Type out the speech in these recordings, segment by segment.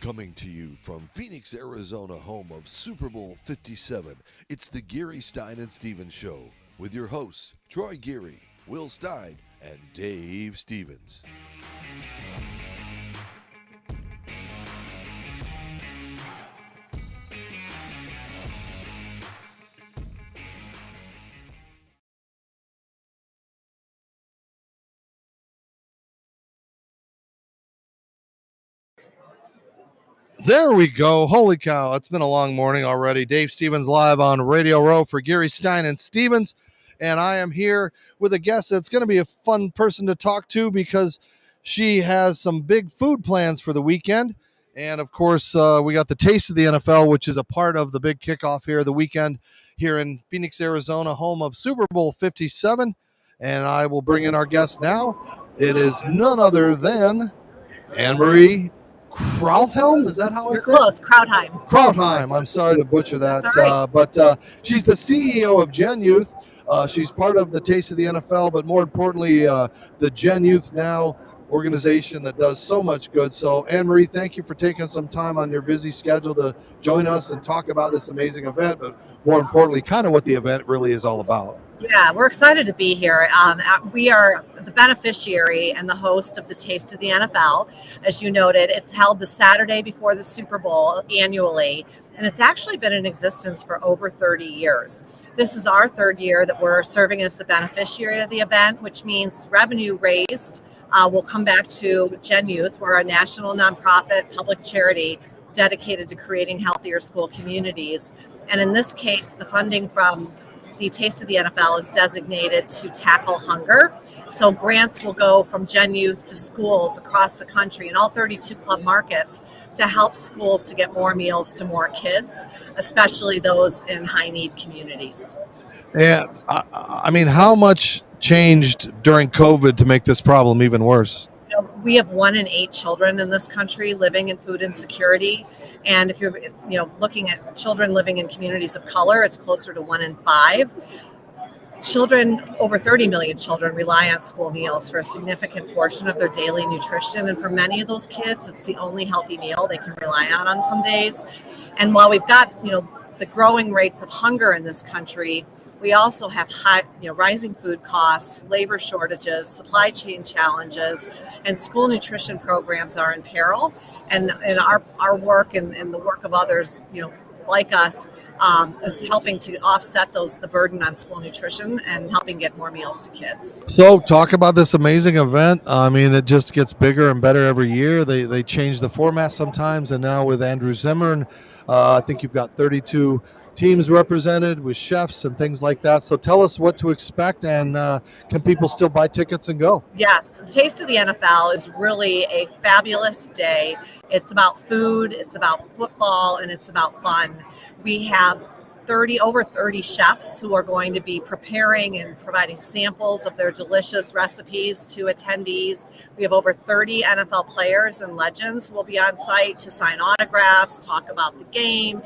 Coming to you from Phoenix, Arizona, home of Super Bowl 57, it's the Geary, Stein and Stevens Show with your hosts, Troy Geary, Will Stein, and Dave Stevens. There we go. Holy cow. It's been a long morning already. Dave Stevens live on Radio Row for Geary, Stein and Stevens. And I am here with a guest that's going to be a fun person to talk to because she has some big food plans for the weekend. And of course, we got the Taste of the NFL, which is a part of the big kickoff here the weekend here in Phoenix, Arizona, home of Super Bowl 57. And I will bring in our guest now. It is none other than Anne-Marie Krautheim, is that how I say it? Close, Krautheim. Krautheim. I'm sorry to butcher that, Right. but she's the CEO of GENYOUth. She's part of the Taste of the NFL, but more importantly, the GENYOUth Now organization that does so much good. So, Anne-Marie, thank you for taking some time on your busy schedule to join us and talk about this amazing event, but more importantly, kind of what the event really is all about. Yeah, we're excited to be here. We are the beneficiary and the host of the Taste of the NFL. As you noted, it's held the Saturday before the Super Bowl annually, and it's actually been in existence for over 30 years. This is our third year that we're serving as the beneficiary of the event, which means revenue raised will come back to GENYOUth. We're a national nonprofit public charity dedicated to creating healthier school communities. And in this case, the funding from the Taste of the NFL is designated to tackle hunger. So grants will go from GENYOUth to schools across the country in all 32 club markets to help schools to get more meals to more kids, especially those in high need communities. And I mean, how much changed during COVID to make this problem even worse? We have 1 in 8 children in this country living in food insecurity. And if you're looking at children living in communities of color, it's closer to 1 in 5. Children, over 30 million children, rely on school meals for a significant portion of their daily nutrition. And for many of those kids, it's the only healthy meal they can rely on some days. And while we've got, the growing rates of hunger in this country, we also have high, rising food costs, labor shortages, supply chain challenges, and school nutrition programs are in peril. And our work and the work of others, like us, is helping to offset the burden on school nutrition and helping get more meals to kids. So talk about this amazing event. I mean, it just gets bigger and better every year. They change the format sometimes, and now with Andrew Zimmern, I think you've got 32 teams represented with chefs and things like that. So tell us what to expect, and can people still buy tickets and go? Yes, the Taste of the NFL is really a fabulous day. It's about food, it's about football, and it's about fun. We have over 30 chefs who are going to be preparing and providing samples of their delicious recipes to attendees. We have over 30 NFL players and legends who will be on site to sign autographs, talk about the game,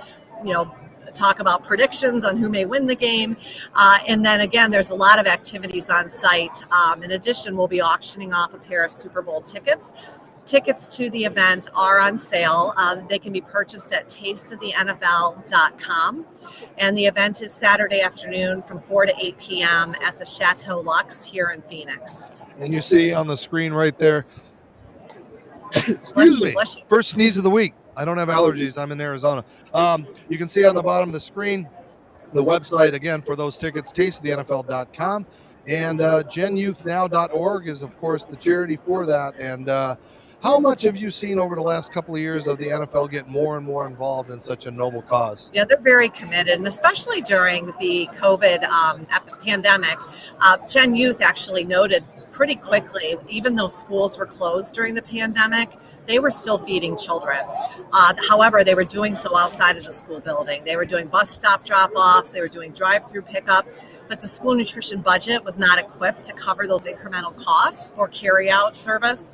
talk about predictions on who may win the game. And then again, there's a lot of activities on site. In addition, we'll be auctioning off a pair of Super Bowl tickets. Tickets to the event are on sale. They can be purchased at tasteofthenfl.com. And the event is Saturday afternoon from 4 to 8 p.m. at the Chateau Luxe here in Phoenix. And you see on the screen right there, excuse me, first sneeze of the week. I don't have allergies. I'm in Arizona. You can see on the bottom of the screen the website, again, for those tickets, tasteofthenfl.com. And GENYouthNow.org is, of course, the charity for that. And how much have you seen over the last couple of years of the NFL get more and more involved in such a noble cause? Yeah, they're very committed, and especially during the COVID pandemic, GENYOUth actually noted pretty quickly, even though schools were closed during the pandemic, they were still feeding children. However, they were doing so outside of the school building. They were doing bus stop drop-offs, they were doing drive-through pickup, but the school nutrition budget was not equipped to cover those incremental costs for carry-out service.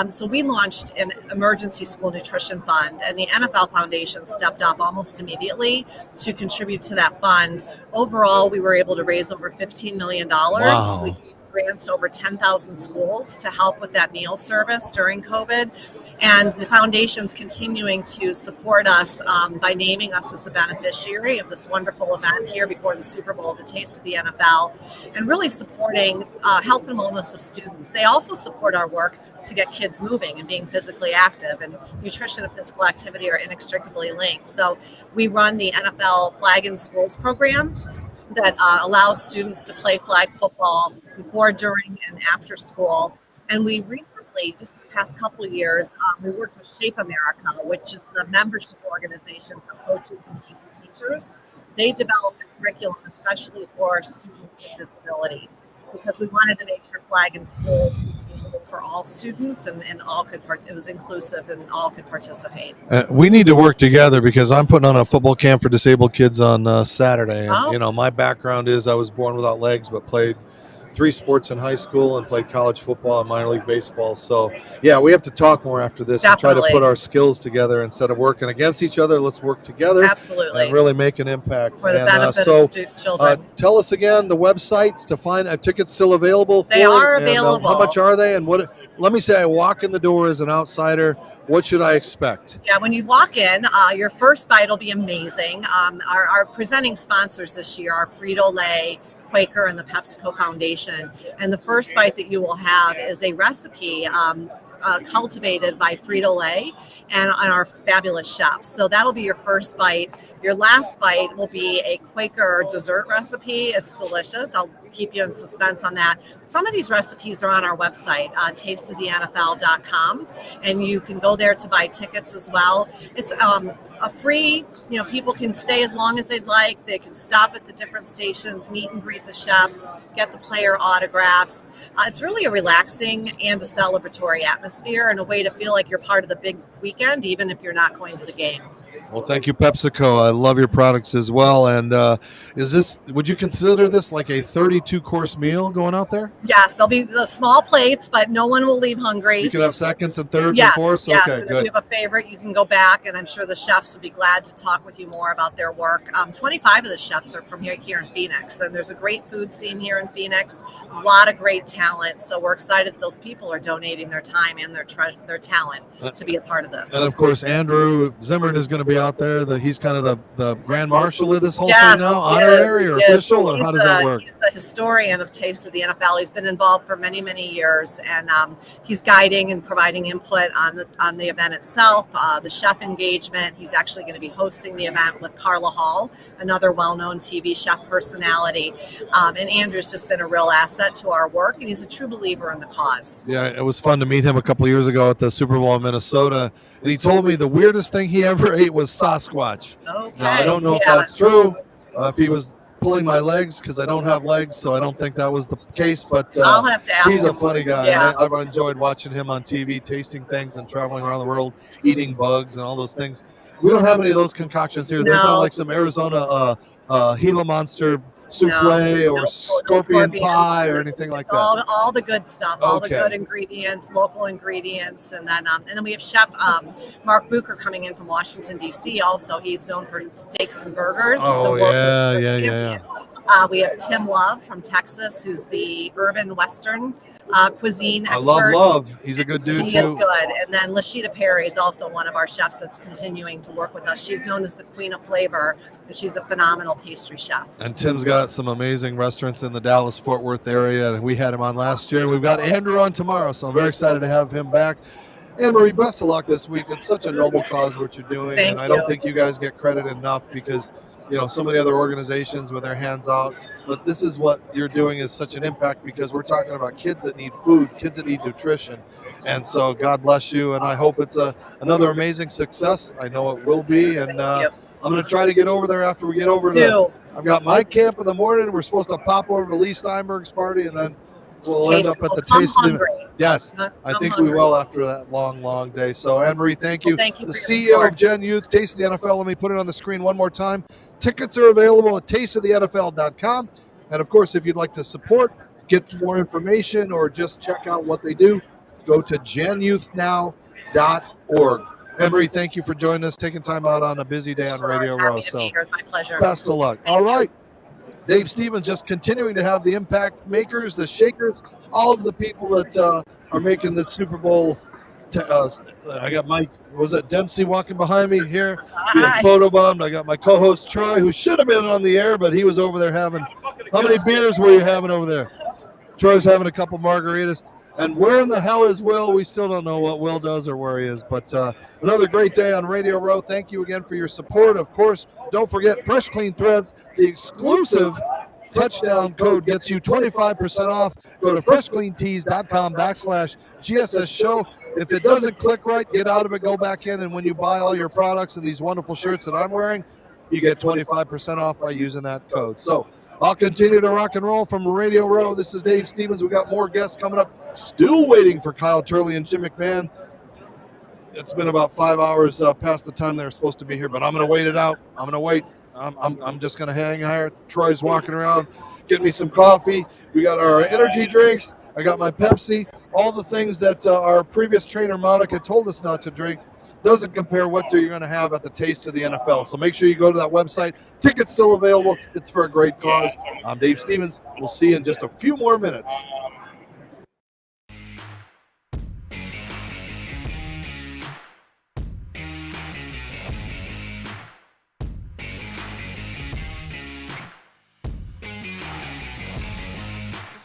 So we launched an emergency school nutrition fund, and the NFL Foundation stepped up almost immediately to contribute to that fund. Overall, we were able to raise over $15 million. Wow. grants to over 10,000 schools to help with that meal service during COVID. And the foundation's continuing to support us by naming us as the beneficiary of this wonderful event here before the Super Bowl, the Taste of the NFL, and really supporting health and wellness of students. They also support our work to get kids moving and being physically active, and nutrition and physical activity are inextricably linked. So we run the NFL Flag in Schools program that allows students to play flag football before, during, and after school. And we recently, just the past couple of years, we worked with Shape America, which is the membership organization for coaches and teachers. They developed a curriculum especially for students with disabilities, because we wanted to make sure Flag in Schools was available for all students and all could it was inclusive and all could participate. We need to work together, because I'm putting on a football camp for disabled kids on Saturday. And, Oh. my background is I was born without legs, but played 3 sports in high school and played college football and minor league baseball. So, yeah, we have to talk more after this and try to Definitely. put our skills together instead of working against each other. Let's work together Absolutely. and really make an impact. For the And, benefit so, of children. tell us again the websites to find tickets still available. They are and, available. how much are they? And what? Let me say, I walk in the door as an outsider. What should I expect? Yeah, when you walk in, your first bite will be amazing. Our presenting sponsors this year are Frito-Lay, Quaker, and the PepsiCo Foundation. And the first bite that you will have is a recipe cultivated by Frito-Lay and our fabulous chefs. So that'll be your first bite. Your last bite will be a Quaker dessert recipe. It's delicious. I'll keep you in suspense on that. Some of these recipes are on our website, tasteofthenfl.com, and you can go there to buy tickets as well. It's a free, people can stay as long as they'd like. They can stop at the different stations, meet and greet the chefs, get the player autographs. It's really a relaxing and a celebratory atmosphere, and a way to feel like you're part of the big weekend, even if you're not going to the game. Well, thank you, PepsiCo. I love your products as well. And would you consider this like a 32-course meal going out there? Yes, there'll be the small plates, but no one will leave hungry. You can have seconds and thirds Yes, and fourths? yes. Okay, And good. if you have a favorite, you can go back, and I'm sure the chefs would be glad to talk with you more about their work. 25 of the chefs are from here in Phoenix, and there's a great food scene here in Phoenix, a lot of great talent. So we're excited those people are donating their time and their talent to be a part of this. And, of course, Andrew Zimmern is going to be out there. He's kind of the grand marshal of this whole Yes, thing now, he honorary is, or he is. official, or He's how does that work? He's the historian of Taste of the NFL. He's been involved for many, many years, and he's guiding and providing input on the event itself, the chef engagement. He's actually going to be hosting the event with Carla Hall, another well-known TV chef personality. And Andrew's just been a real asset to our work, and he's a true believer in the cause. Yeah, it was fun to meet him a couple of years ago at the Super Bowl in Minnesota. And he told me the weirdest thing he ever ate was Sasquatch. Okay. Now, I don't know if that's true, if he was pulling my legs, because I don't have legs, so I don't think that was the case. But I'll have to ask he's him. a funny guy. Yeah. I've enjoyed watching him on TV, tasting things and traveling around the world, eating bugs and all those things. We don't have any of those concoctions here. There's not No. like some Arizona Gila Monster souffle or No scorpion scorpions. pie or anything like It's that. all the good stuff, all the Okay. good ingredients, local ingredients, and then we have Chef Mark Bucher coming in from Washington D.C. Also, he's known for steaks and burgers. He's a Oh, world yeah, burger yeah, champion. We have Tim Love from Texas, who's the urban Western cuisine I expert. love. He's a good dude He too. is good. And then Lashita Perry is also one of our chefs that's continuing to work with us. She's known as the Queen of Flavor, and she's a phenomenal pastry chef. And Tim's got some amazing restaurants in the Dallas-Fort Worth area. And we had him on last year. We've got Andrew on tomorrow, so I'm very excited to have him back. Anne-Marie, best of luck this week. It's such a noble cause what you're doing. Thank and I don't you. think you guys get credit enough, because so many other organizations with their hands out. But this is what you're doing is such an impact, because we're talking about kids that need food, kids that need nutrition. And so God bless you. And I hope it's another amazing success. I know it will be. And Thank you. I'm going to try to get over there after we get over to I've got my camp in the morning. We're supposed to pop over to Lee Steinberg's party, and then we'll end up at the Come Taste of the hungry. Yes, Come I think hungry. we will after that long, long day. So, Anne-Marie, thank you. Well, thank you The for your CEO support. of GENYOUth, Taste of the NFL. Let me put it on the screen one more time. Tickets are available at tasteofthenfl.com. And, of course, if you'd like to support, get more information, or just check out what they do, go to genyouthnow.org. Anne-Marie, thank you for joining us, taking time out on a busy day on Sure. Radio Happy Row. to be So, here. It's my pleasure. best of luck. Thank All you. right. Dave Stevens just continuing to have the impact makers, the shakers, all of the people that are making this Super Bowl. I got Mike, was that Dempsey walking behind me here? Being photobombed. I got my co-host Troy, who should have been on the air, but he was over there having. How many beers were you having over there? Troy's having a couple margaritas. And where in the hell is Will? We still don't know what Will does or where he is. But another great day on Radio Row. Thank you again for your support. Of course, don't forget Fresh Clean Threads, the exclusive touchdown code gets you 25% off. Go to freshcleantees.com/GSS show. If it doesn't click right, get out of it, go back in. And when you buy all your products and these wonderful shirts that I'm wearing, you get 25% off by using that code. So I'll continue to rock and roll from Radio Row. This is Dave Stevens. We got more guests coming up. Still waiting for Kyle Turley and Jim McMahon. It's been about 5 hours past the time they're supposed to be here, but I'm going to wait it out. I'm going to wait. I'm just going to hang here. Troy's walking around, getting me some coffee. We got our energy drinks. I got my Pepsi. All the things that our previous trainer, Monica, told us not to drink. Doesn't compare what you're going to have at the Taste of the NFL. So make sure you go to that website. Tickets still available. It's for a great cause. I'm Dave Stevens. We'll see you in just a few more minutes.